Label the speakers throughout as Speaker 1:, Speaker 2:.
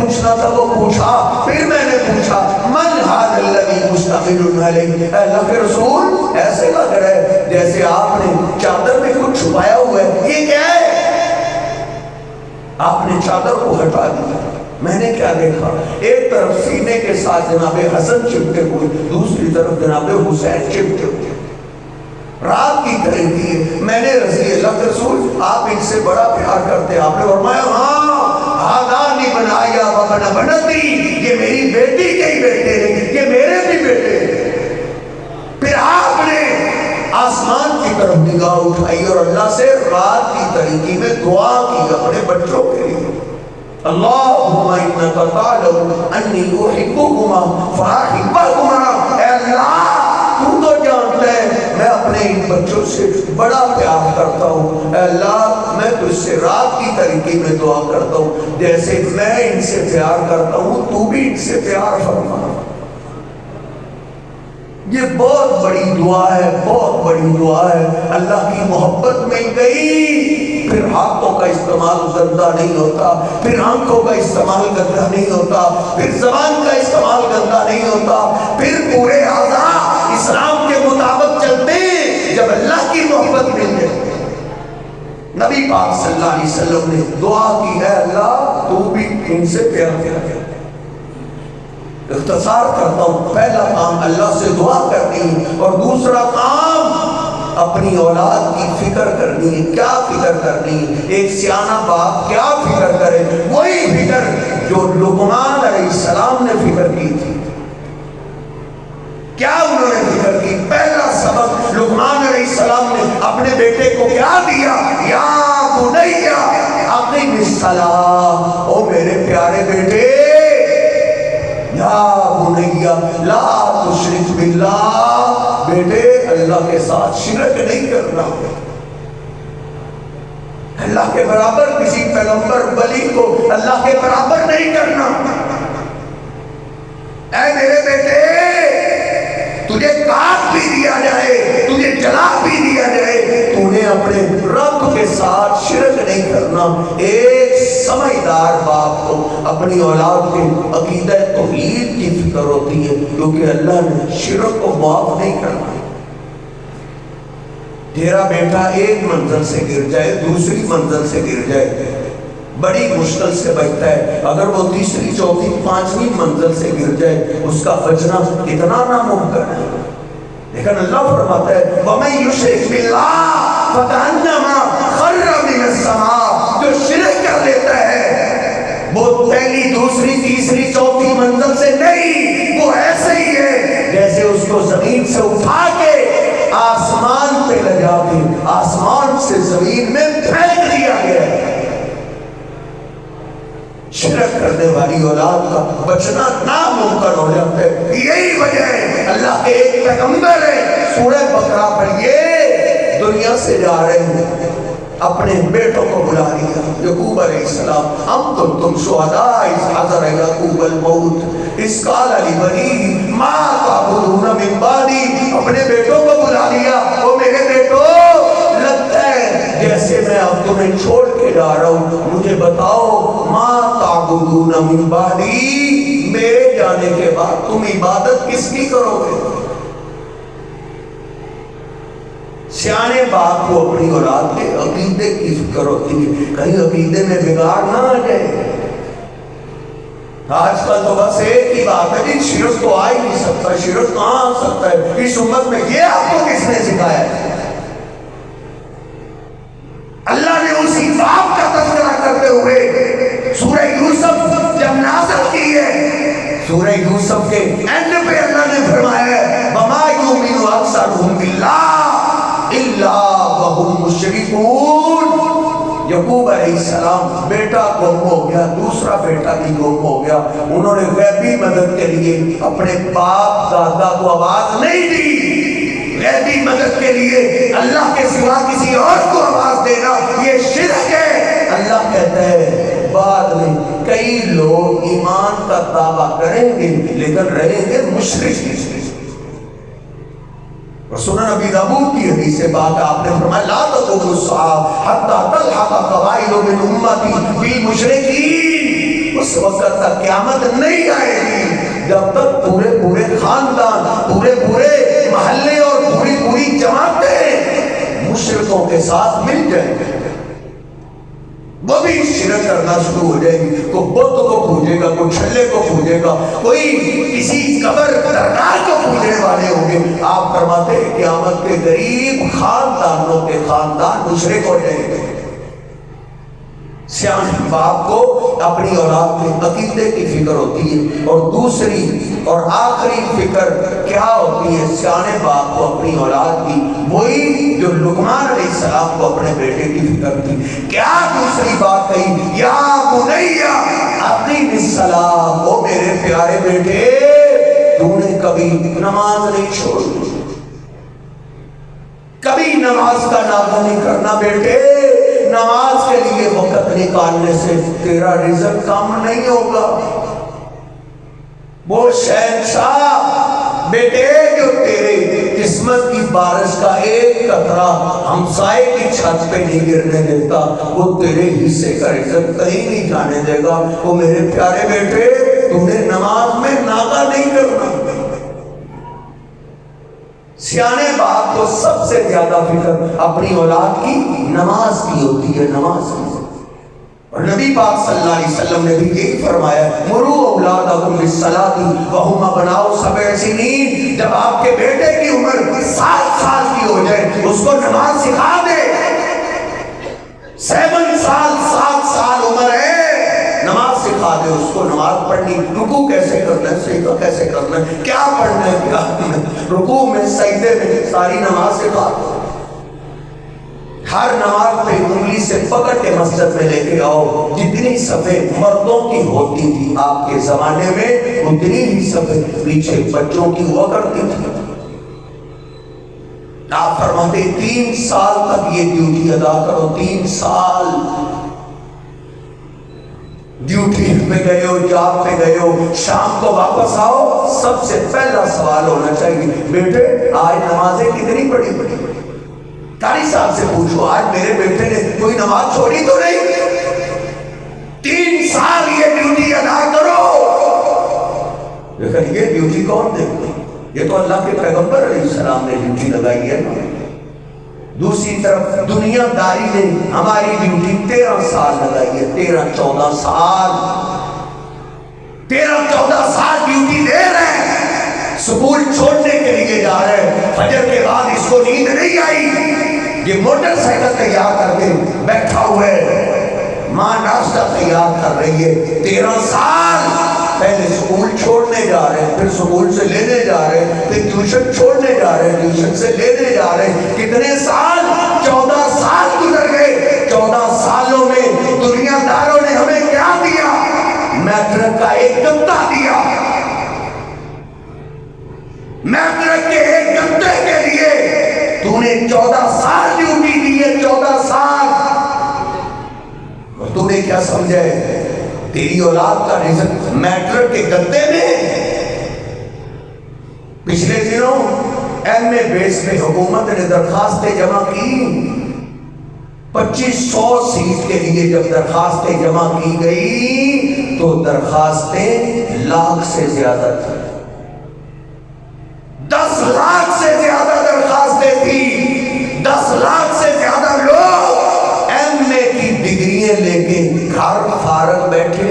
Speaker 1: پوچھنا تھا وہ پوچھا، پھر میں نے پوچھا من ھذا الذی مستقل علیہ، اللہ کے رسول ایسے لگ رہا ہے جیسے آپ نے چادر میں کچھ چھپایا ہوا ہے، یہ کیا ہے؟ آپ نے چادر کو ہٹا دیا۔ میں نے کیا دیکھا؟ ایک طرف سینے کے ساتھ جناب حسن چپٹے ہوئے، دوسری طرف جناب حسین چپٹے ہوئے، رات کی گھڑی تھی۔ میں نے رضی اللہ کے رسول آپ ان سے بڑا پیار کرتے، آپ نے فرمایا ہاں ہادانی بنایا وبن بنتی، یہ میری بیٹی کے ہی بیٹے ہیں، یہ میرے بھی بیٹے ہیں۔ پھر آپ نے آسمان کی طرف نگاہ اٹھائی اور اللہ سے رات کی تاریکی میں دعا کی اپنے بچوں کے لیے، اللہم انکا تعلم انی احبہما فاحبہما، اے اللہ تو تو جانتا ہے میں اپنے ان بچوں سے بڑا پیار کرتا ہوں، اے اللہ میں تجھ سے رات کی تاریکی میں دعا کرتا ہوں، جیسے میں ان سے پیار کرتا ہوں تو بھی ان سے پیار فرما۔ یہ بہت بڑی دعا ہے، بہت بڑی دعا ہے، اللہ کی محبت مل گئی، پھر ہاتھوں کا استعمال گندا نہیں ہوتا، پھر آنکھوں کا استعمال گندا نہیں ہوتا، پھر زبان کا استعمال گندا نہیں ہوتا، پھر پورے اعضاء اسلام کے مطابق چلتے ہیں جب اللہ کی محبت مل جائے۔ نبی پاک صلی اللہ علیہ وسلم نے دعا کی ہے اللہ تو بھی ان سے پیار کیا۔ اختصار کرتا ہوں، پہلا کام اللہ سے دعا کرنی اور دوسرا کام اپنی اولاد کی فکر کرنی ہے۔ کیا فکر کرنی ہے؟ ایک سیانہ باپ کیا فکر کرے؟ وہی فکر جو لقمان علیہ السلام نے فکر کی تھی۔ کیا انہوں نے فکر کی؟ پہلا سبق لقمان علیہ السلام نے اپنے بیٹے کو کیا دیا؟ یا بنی اقم الصلاۃ، او میرے پیارے بیٹے، یا بنی لا تشرک باللہ، بیٹے اللہ کے ساتھ شرک نہیں کرنا، اللہ کے برابر کسی پیغمبر ولی کو اللہ کے برابر نہیں کرنا۔ اے میرے بیٹے تجھے کاٹ بھی دیا جائے، تجھے جلا بھی دیا جائے، تو نے اپنے رب کے ساتھ شرک نہیں کرنا۔ ایک سمجھدار باپ کو اپنی اولاد کے عقیدہ توحید کی فکر ہوتی ہے، کیونکہ اللہ نے شرک کو معاف نہیں کرنا۔ تیرا بیٹا ایک منزل سے گر جائے، دوسری منزل سے گر جائے، بڑی مشکل سے بچتا ہے، اگر وہ تیسری چوتھی پانچویں منزل سے گر جائے اس کا بچنا کتنا ناممکن ہے۔ لیکن اللہ فرماتا ہے وَمَن يُشْرِكْ بِاللَّهِ فَكَأَنَّمَا خَرَّ مِنَ السَّمَاءِ، جو شرک کر لیتا ہے وہ پہلی دوسری تیسری چوتھی منزل سے نہیں، وہ ایسے ہی ہے جیسے اس کو زمین سے اٹھا کے آسمان پہ لگا کے آسمان سے زمین میں پھینک دیا گیا ہے۔ شرک کرنے والی اولاد کا بچنا ناممکن ہو جاتا ہے۔ یہی وجہ ہے اللہ کے ایک پیغمبر ہے، سورہ بقرہ پڑھیے، دنیا سے جا رہے ہیں، اپنے بیٹوں کو بلا لیا، یعقوب علیہ السلام، ام کنتم شہداء اذ حضر یعقوب الموت اذ قال لبنیہ ما تعبدون من بعدی، اپنے بیٹوں کو بلا لیا، وہ میرے بیٹو لگتا ہے جیسے میں اب تمہیں چھوڑ کے جا رہا ہوں، مجھے بتاؤ ما تعبدون من بعدی، میرے جانے کے بعد تم عبادت کس کی کرو گے؟ سیانے باپ کو اپنی اولاد کے عقیدے کی فکر ہوتی ہے، کہیں عقیدے میں بگاڑ نہ آ جائے۔ آج کل تو بس ایک ہی بات ہے جی، شرک تو آ ہی نہیں سکتا، شرک کہاں آ سکتا ہے اس امت میں؟ یہ آپ کو کس نے سکھایا ہے؟ اللہ نے اسی باپ کا تذکرہ کرتے ہوئے سورہ یوسف جب نازل کی ہے، سورہ یوسف کے اینڈ پہ اللہ نے فرمایا ہے وَمَا يُؤْمِنُ أَكْثَرُهُم بِاللَّهِ إِلَّا وَهُمْ مُشْرِكُونَ۔ یعقوب علیہ السلام بیٹا گم ہو گیا، دوسرا بیٹا بھی گم ہو گیا، انہوں نے غیبی مدد کے لیے اپنے باپ دادا کو آواز نہیں دی۔ غیبی مدد کے لیے اللہ کے سوا کسی اور کو آواز دینا یہ شرک ہے۔ اللہ کہتا ہے بعد میں کئی لوگ ایمان کا دعویٰ کریں گے لیکن رہیں گے مشرک۔ رسول نبی داؤد کی حدیث سے بات ہے، آپ نے فرمایا لا تقوم الساعة حتى تلحق قبائل من امتی بالمشرکین، اس وقت تک قیامت نہیں آئے گی جب تک پورے خاندان، پورے محلے اور پوری جماعتیں مشرکوں کے ساتھ مل جائیں گے، وہ بھی شرک کرنا شروع ہو جائے گی. کوئی بت کو پوجے گا، کوئی چھلے کو پوجے گا، کوئی کسی قبر درگاہ کو پوجنے والے ہوں گے. آپ فرماتے ہیں قیامت کے قریب خاندانوں کے خاندان مشرک ہو جائیں گے. سیانے باپ کو اپنی اولاد کے عقیدے کی فکر ہوتی ہے، اور دوسری اور آخری فکر کیا ہوتی ہے سیانے باپ کو اپنی اولاد کی؟ وہی جو لقمان علیہ السلام کو اپنے بیٹے کی فکر تھی. کیا دوسری بات کہی؟ یا بنیا اقیم الصلاۃ، او میرے پیارے بیٹے تو نے کبھی نماز نہیں چھوڑی، کبھی نماز کا ناغہ نہیں کرنا. بیٹے نماز کے لیے وقت نکالنے سے تیرا رزق کم نہیں ہوگا. وہ شہنشاہ بیٹے جو تیرے قسمت کی بارش کا ایک قطرہ ہمسائے کی چھت پہ نہیں گرنے دیتا، وہ تیرے حصے کا رزق کہیں نہیں جانے دے گا. وہ میرے پیارے بیٹے تم نے نماز میں ناغہ نہیں کرنا. سیانے باپ کو سب سے زیادہ فکر اپنی اولاد کی نماز کی ہوتی ہے، نماز کی. اور نبی پاک صلی اللہ علیہ وسلم نے بھی یہی فرمایا، مروا اولادکم بالصلاۃ وہم ابناء 7 سنین، جب آپ کے بیٹے کی عمر 7 سال کی ہو جائے اس کو نماز سکھا دے. 7 سال عمر ہے، نماز سکھا دے اس کو. نماز پڑھنی، رکوع کیسے کرنا ہے، سجدہ کیسے کرنا ہے، کیا پڑھنا ہے، کیا رکوع میں سجدے میں، ساری نماز سکھا دو. ہر نماز پہ انگلی سے پکڑ کے مسجد میں لے کے آؤ. جتنی صفیں مردوں کی ہوتی تھی آپ کے زمانے میں اتنی ہی صفیں پیچھے بچوں کی ہوا کرتی تھی. آپ فرماتے 3 سال تک یہ ڈیوٹی ادا کرو. 3 سال ڈیوٹی پہ گئے ہو، جاب پہ گئے ہو، شام کو واپس آؤ، سب سے پہلا سوال ہونا چاہیے بیٹے آج نمازیں کتنی پڑھی؟ قاری صاحب سے پوچھو آج میرے بیٹے نے کوئی نماز چھوڑی تو نہیں؟ 3 سال یہ ڈیوٹی ادا کرو. لیکن یہ ڈیوٹی کون دے گا؟ یہ تو اللہ کے پیغمبر علیہ السلام نے ڈیوٹی لگائی ہے. دوسری طرف دنیا داری نے ہماری ڈیوٹی 13 سال لگائی ہے. 13-14 سال 13-14 سال ڈیوٹی دے رہے ہیں. سکول چھوڑنے کے لیے جا رہے ہیں، فجر کے بعد اس کو نیند نہیں آئی، یہ موٹر سائیکل تیار کر کے بیٹھا ہوا ہے، ماں ناشتہ تیار کر رہی ہے. 13 سال پہلے سکول چھوڑنے جا رہے ہیں، پھر سکول سے لینے جا رہے ہیں، پھر ٹیوشن چھوڑنے جا رہے ہیں، ٹیوشن سے لینے جا رہے ہیں. کتنے سال؟ 14 سال گزر گئے. 14 سالوں میں دنیا داروں نے ہمیں کیا دیا؟ میٹرک کا ایک گتا دیا. میٹرک کے ایک گتے کے لیے تو نے 14 سال ڈیوٹی دی ہے. 14 سال. اور تو نے کیا سمجھا ہے تیری اولاد کا رزق میٹرک کے گتے میں؟ پچھلے دنوں ایم اے بیس پہ حکومت نے درخواستیں جمع کی. 2500 سیٹ کے لیے جب درخواستیں جمع کی گئی تو درخواستیں لاکھ سے زیادہ تھیں. 10 لاکھ سے زیادہ درخواستیں تھی. 10 لاکھ سے زیادہ لوگ ایم اے کی ڈگریاں لے کے گھر فارغ بیٹھے.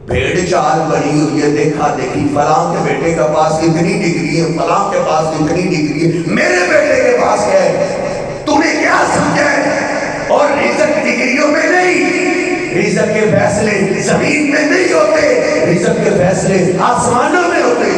Speaker 1: بھیڑ چال بنی ہوئی ہے، دیکھا دیکھی، فلاں کے بیٹے کے پاس اتنی ڈگری ہے، فلاں کے پاس اتنی ڈگری ہے، میرے بیٹے کے پاس کیا ہے؟ تو نے کیا سمجھا ہے؟ اور رزق ڈگریوں میں نہیں، رزق کے فیصلے زمین میں نہیں ہوتے، رزق کے فیصلے آسمانوں میں ہوتے.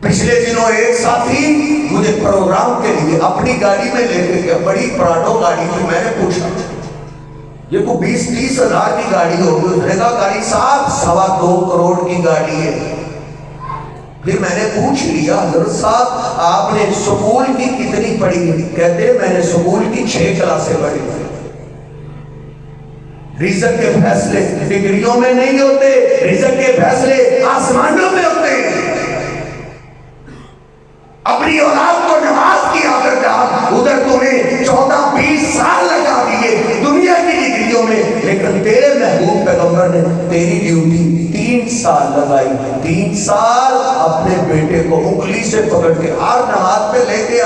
Speaker 1: پچھلے دنوں ایک ساتھی مجھے پروگرام کے لیے اپنی گاڑی میں لے کے گیا، بڑی پراڈو گاڑی تھی. میں نے پوچھا یہ کو 20-30 ہزار کی گاڑی ہوگی؟ اس نے کہا گاڑی صاحب 2.25 کروڑ کی گاڑی ہے. پھر میں نے پوچھ لیا حضرت صاحب آپ نے سکول کی کتنی پڑھی؟ کہتے میں نے سکول کی 6 کلاسیں پڑھی. رزق کے فیصلے ڈگریوں میں نہیں ہوتے، رزق کے فیصلے آسمانوں میں ہوتے ہیں. اپنی اولاد کو نماز کی عادت ڈال. ادھر تمہیں 14-20 سال لگا دیے دنیا کی ڈگریوں پیغمبر نے تیری ڈیوٹی 3 سال لگائی، 3 سال اپنے بیٹے کو انگلی سے پکڑ کے ہر نماز پہ لے کے آ،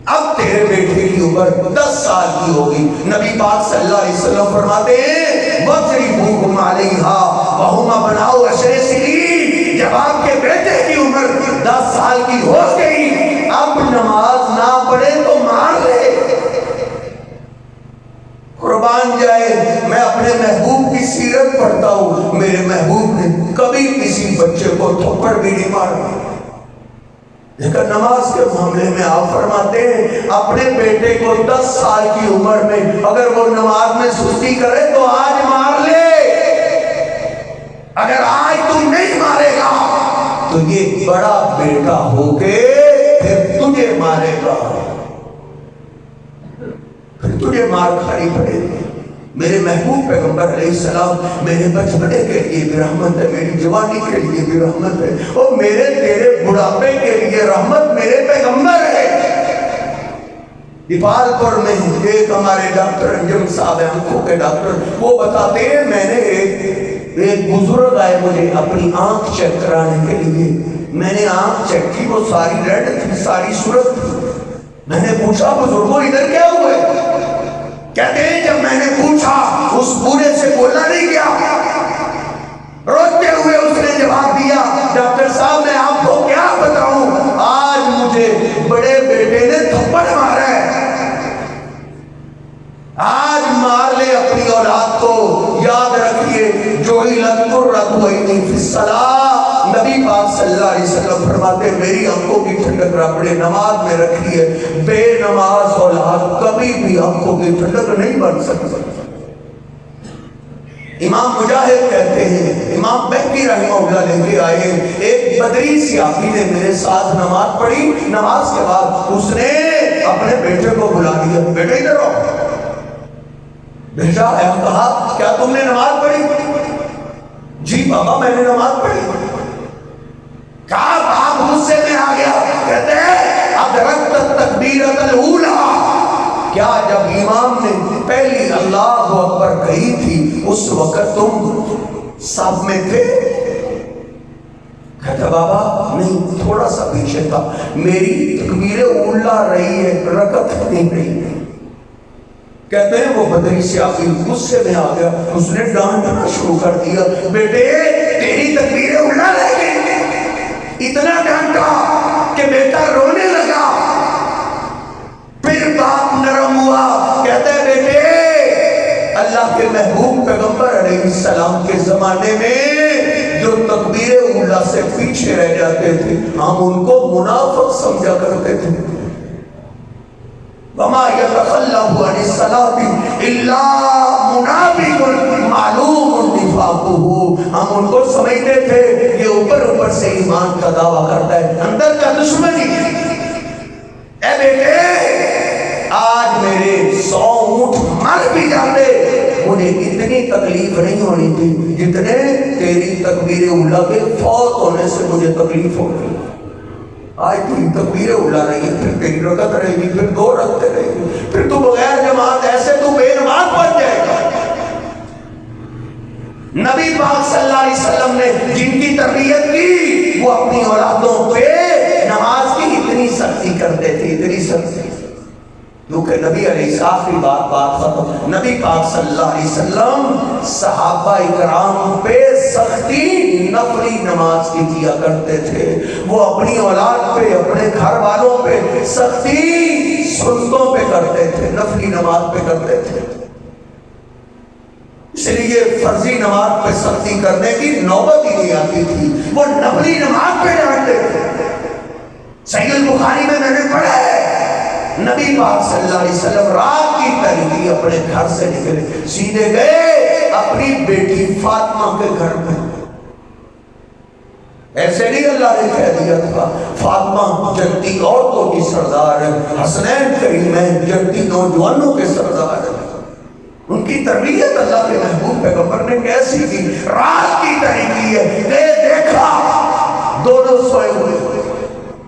Speaker 1: اب تیرے بیٹے کی عمر 10 سال کی ہوگی۔ نبی پاک صلی اللہ علیہ وسلم فرماتے ہیں وَضْرِبُوهُمْ عَلَيْهَا وَهُمْ أَبْنَاءُ 10 سنین، جب آپ کے بیٹے کی عمر 10 سال کی ہو گئی، اب نماز نہ پڑھے تو مار لے۔ قربان جائے، میں اپنے محبوب کی سیرت پڑھتا ہوں، میرے محبوب نے کبھی کسی بچے کو تھپڑ بھی نہیں مارا، لیکن نماز کے معاملے میں آپ فرماتے ہیں اپنے بیٹے کو 10 سال کی عمر میں اگر وہ نماز میں سستی کرے تو آج مار لے، اگر آج تم نہیں مارے گا تو یہ بڑا بیٹا ہو کے پھر تجھے مارے گا، پھر تجھے مار کھانی پڑے گی۔ میرے محبوب پیغمبر علیہ السلام میرے بچپنے کے لیے بھی رحمت ہے، میری جوانی کے لیے بھی رحمت ہے، اور میرے تیرے بڑھاپے کے لیے رحمت میرے پیغمبر ہے۔ دیپال پور میں ایک ہمارے ڈاکٹر انجم صاحب ہیں، آنکھوں کے ڈاکٹر، وہ بتاتے ہیں میں نے ایک بزرگ آئے مجھے اپنی آنکھ چیک کرانے کے لیے، میں نے آنکھ چیک کی، وہ ساری ریڈ تھی، ساری صورت تھی، میں نے پوچھا بزرگوں ادھر کیا ہوا ہے؟ کہتے ہیں جب میں نے پوچھا اس بوڑھے سے بولا نہیں گیا، روتے ہوئے اس نے جواب دیا ڈاکٹر صاحب میں آپ کو کیا بتاؤں، آج مجھے بڑے بیٹے نے تھپڑ مارا ہے، آج مار لے اپنی اولاد کو۔ یاد رکھیے جُعِلَتْ قُرَّةُ عَيْنِي فِي الصَّلَاةِ، نبی پاک صلی اللہ علیہ وسلم فرماتے ہیں میری آنکھوں کی ٹھنڈک رب نے نماز میں رکھی ہے، بے نماز اولاد کبھی بھی آنکھوں کی ٹھنڈک نہیں بن سکتی۔ امام مجاہد کہتے ہیں، امام بہقی رحمہ اللہ لے کے آئے، ایک بدری سیاسی نے میرے ساتھ نماز پڑھی، نماز کے بعد اس نے اپنے بیٹے کو بلا لیا، بیٹے ادھر آؤ، بیٹا آیا، کہا کیا تم نے نماز پڑھی؟ جی بابا میں نے نماز پڑھی۔ کہا باپ غصے میں آ گیا، کہتے ہیں ادرکت التکبیرۃ الاولی، کیا جب امام نے پہلی اللہ اکبر کہی تھی اس وقت تم صف میں تھے؟ کہتا بابا نہیں، تھوڑا سا پیچھے تھا، میری تکبیر اولی رہی ہے، رکعت نہیں رہی۔ کہتے ہیں وہ بدری سیاسی غصے میں آ گیا، اس نے ڈانٹنا شروع کر دیا، بیٹے تیری تکبیر اولی رہ گئی، اتنا ڈانٹا کہ بیٹا رونے لگا۔ پھر باپ نرم ہوا، کہتا ہے بیٹے اللہ کے محبوب پیغمبر علیہ السلام کے زمانے میں جو تکبیر اولی سے پیچھے رہ جاتے تھے ہم ان کو منافق سمجھا کرتے تھے۔ وَمَا يَتَخَلَّفُ عَنِ الصَّلَاةِ إِلَّا مُنَافِقٌ مَعْلُومٌ نِفَاقُهُ، ہم ان کو سمجھتے تھے یہ اوپر اوپر سے ایمان کا دعویٰ کرتا ہے، اندر کا دشمنی۔ اے بیٹے آج میرے 100 اونٹ مر بھی جاتے مجھے اتنی تکلیف نہیں ہونی تھی جتنے تیری تکبیر اولی کے فوت ہونے سے مجھے تکلیف ہو گئی۔ آج تیری تکبیر اولی رہی ہے، پھر تیری رکعت رہے گی، پھر 2 رکعتیں رہے گی، پھر تو بغیر جماعت ایسے تو بے نماز بن جائے گا۔ نبی پاک صلی اللہ علیہ وسلم نے جن کی تربیت کی وہ اپنی اولادوں پہ نماز کی اتنی سختی کرتے تھے، اتنی سختی، کیونکہ نبی علیہ آخری بات ختم، نبی پاک صلی اللہ علیہ وسلم صحابہ اکرام پہ سختی نفلی نماز کی کیا کرتے تھے، وہ اپنی اولاد پہ اپنے گھر والوں پہ سختی سنتوں پہ کرتے تھے، نفلی نماز پہ کرتے تھے، اس لیے فرضی نماز پہ سختی کرنے کی نوبت ہی نہیں آتی تھی، وہ نفلی نماز پہ ڈانٹتے تھے۔ صحیح البخاری میں نے پڑھا ہے نبی پاک صلی اللہ علیہ وسلم رات کی تاریکی اپنے گھر سے نکلے، سیدھے گئے اپنی بیٹی فاطمہ کے گھر میں۔ ایسے نہیں اللہ نے کہہ دیا تھا فاطمہ جنتی عورتوں کی سردار ہے، حسنین کریمین جنتی نوجوانوں کے سردار ہے۔ ان کی تربیت اللہ کے محبوب پیغمبر نے کیسی کی؟ رات کی تاریکی ہے، دیکھا دونوں سوئے ہوئے،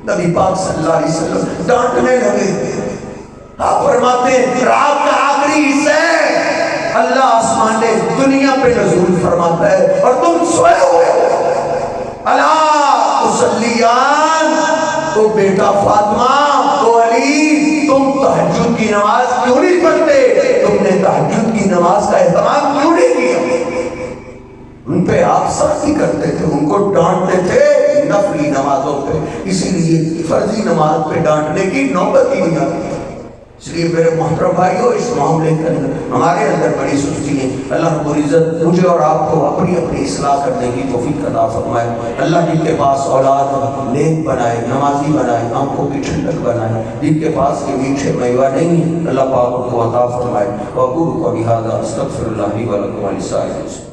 Speaker 1: نبی پاک صلی اللہ علیہ وسلم ڈانٹنے لگے۔ آپ فرماتے ہیں رات کا آخری حصہ ہے، اللہ آسمان نے دنیا پہ نزول فرماتا ہے اور تم سوئے ہوئے ہو۔ الا تصلیان، تو بیٹا فاطمہ، تو علی، تم تہجد کی نماز کیوں نہیں پڑھتے؟ تم نے تہجد کی نماز کا اہتمام کیوں نہیں کیا؟ ان پہ آپ سختی کرتے تھے، ان کو ڈانٹتے تھے نفلی نمازوں پہ، اسی لیے فرضی نماز پہ ڈانٹنے کی نوبت ہی نہیں آتی۔ اس لیے میرے محترم بھائیو، اس معاملے کے اندر ہمارے اندر بڑی سستی ہے۔ اللہ رب العزت مجھے اور آپ کو اپنی اپنی اصلاح کرنے کی توفیق عطا فرمائے۔ اللہ جن کے پاس اولاد نیک بنائے، نمازی بنائے، آنکھوں کی ٹھنڈک بنائے، جن کے پاس یہ میٹھے میوہ نہیں، اللہ پاک ان کو عطا فرمائے۔ وَأَقُولُ قَوْلِي هَٰذَا أَسْتَغْفِرُ اللَّهَ لِي وَلَكُمْ وَلِسَائِرِ الْمُسْلِمِينَ۔